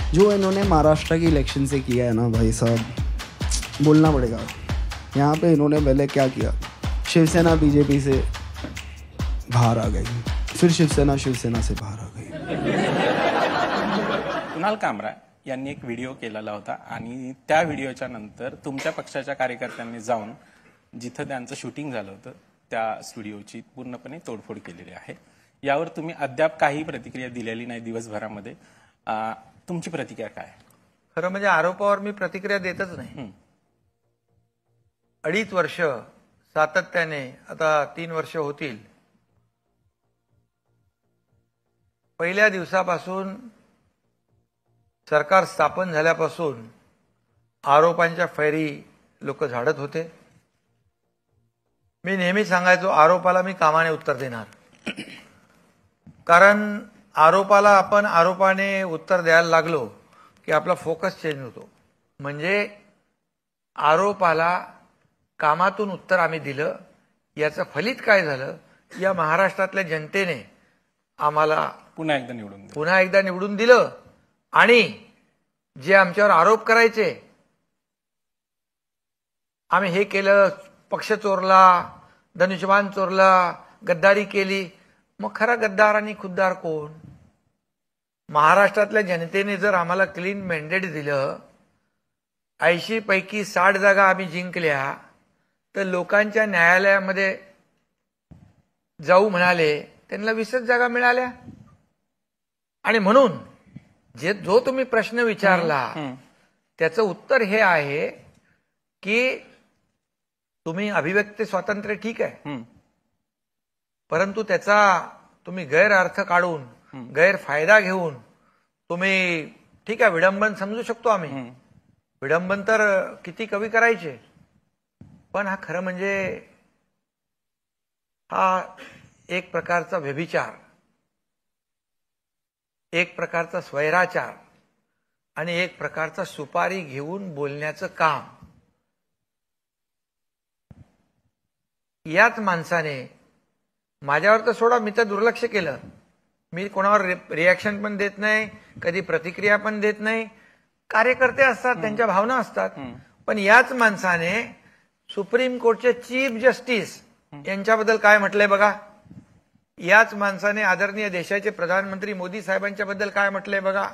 जो इन्होंने महाराष्ट्र की इलेक्शन से किया है ना भाई साहब, बोलना पड़ेगा। यहाँ पे इन्होंने पहले क्या किया, शिवसेना बीजेपी से बाहर आ गई, फिर शिवसेना से बाहर आ गई। कुणाल कामरा यांनी एक व्हिडिओ केलेला होता आणि त्या व्हिडिओच्या नंतर तुमच्या पक्षाच्या कार्यकर्त्यांनी जाऊन जिथं त्यांचं शूटिंग झालं होतं त्या स्टुडिओची पूर्णपणे तोडफोड केलेली आहे। यावर तुम्ही अद्याप काही प्रतिक्रिया दिलेली नाही दिवसभरामध्ये, तुमची प्रतिक्रिया काय? खरं म्हणजे आरोपावर मी प्रतिक्रिया देतच नाही। 2.5 वर्ष सातत्याने, आता 3 वर्ष होतील, पहिल्या दिवसापासून सरकार स्थापन झाल्यापासून आरोपांच्या फैरी लोक झाडत होते। मी नेहमी सांगायचो आरोपाला मी कामाने उत्तर देणार, कारण आरोपाला आपण आरोपाने उत्तर द्यायला लागलो की आपला फोकस चेंज होतो। म्हणजे आरोपाला कामातून उत्तर आम्ही दिलं, याचं फलित काय झालं, या महाराष्ट्रातल्या जनतेने आम्हाला पुन्हा एकदा निवडून दिलं। आणि जे आमच्यावर आरोप करायचे, आम्ही हे केलं, पक्ष चोरला, धनुष्यबाण चोरला, गद्दारी केली, मग खरा गद्दार आणि खुद्दार कोण? महाराष्ट्रातल्या जनतेने जर आम्हाला क्लीन मॅन्डेट दिलं, 80 पैकी 60 जागा आम्ही जिंकल्या, तर लोकांच्या न्यायालयामध्ये जाऊ म्हणाले, त्यांना 20 जागा मिळाल्या। आणि म्हणून जो तुम्ही प्रश्न विचारला त्याचं उत्तर हे आहे की तुम्ही अभिव्यक्ती स्वातंत्र्य ठीक आहे, परंतु त्याचा तुम्ही गैरअर्थ काढून, गैरफायदा घेऊन तुम्ही, ठीक आहे विडंबन समजू शकतो आम्ही, विडंबन तर किती कवी करायचे, पण हा खरं म्हणजे हा एक प्रकारचा व्यभिचार, एक प्रकारचा स्वैराचार आणि एक प्रकारचा सुपारी घेऊन बोलण्याचं काम याच माणसाने, माझ्यावर तर सोडा, मी तर दुर्लक्ष केलं, मी कोणावर रिॲक्शन पण देत नाही, कधी प्रतिक्रिया पण देत नाही। कार्यकर्ते असतात, त्यांच्या भावना असतात, पण याच माणसाने सुप्रीम कोर्टचे चीफ जस्टिस यांच्याबद्दल काय म्हटलंय बघा, याच माणसाने आदरणीय देशाचे प्रधानमंत्री मोदी साहेबांच्या बद्दल काय म्हटलंय बघा,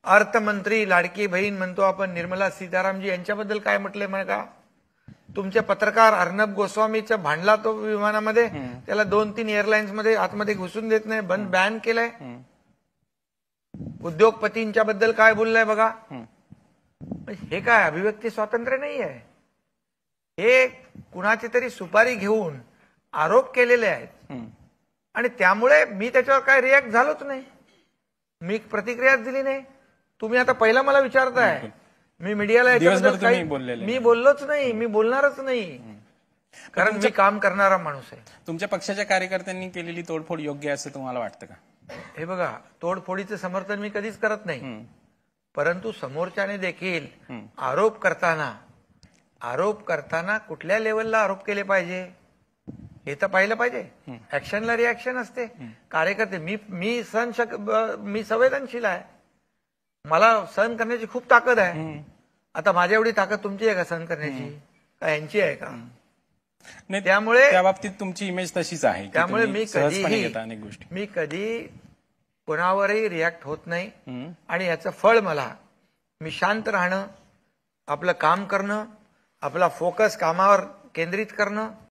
अर्थमंत्री लाडकी बहीण म्हणतो आपण निर्मला सीतारामजी यांच्याबद्दल काय म्हटलंय बघा, तुमचे पत्रकार अर्णब गोस्वामीचा भांडला तो विमानामध्ये, त्याला 2-3 एअरलाइन्स मध्ये आतमध्ये घुसून देत नाही, बॅन केलंय। उद्योगपतींच्या बद्दल काय बोललाय बघा। हे काय अभिव्यक्ती स्वातंत्र्य नाही आहे, हे कुणाची तरी सुपारी घेऊन आरोप केलेले आहेत। आणि त्यामुळे मी त्याच्यावर काय रिॲक्ट झालोच नाही, मी प्रतिक्रियाच दिली नाही। तुम्ही आता पहिला मला विचारताय, मी मीडियाला मी बोललोच नाही, मी बोलणारच नाही, कारण मी काम करणारा माणूस आहे। तुमच्या पक्षाच्या कार्यकर्त्यांनी केलेली तोडफोड योग्य असं तुम्हाला वाटतं का? हे बघा, तोडफोडीचं समर्थन मी कधीच करत नाही, परंतु समोरच्याने देखील आरोप करताना कुठल्या लेवलला आरोप केले पाहिजे हे तर पाहिलं पाहिजे। ऍक्शनला रिॲक्शन असते। कार्यकर्ते, मी संवेदनशील आहे, मला सहन करण्याची खूप ताकद आहे। आता माझ्या एवढी ताकद तुमची आहे का सहन करण्याची, का यांची आहे का? त्यामुळे त्या बाबतीत तुमची इमेज तशीच आहे, त्यामुळे मी कधी कोणावरही रिॲक्ट होत नाही। आणि याचं फळ मला, मी शांत राहणं, आपलं काम करणं, आपला फोकस कामावर केंद्रित करणं,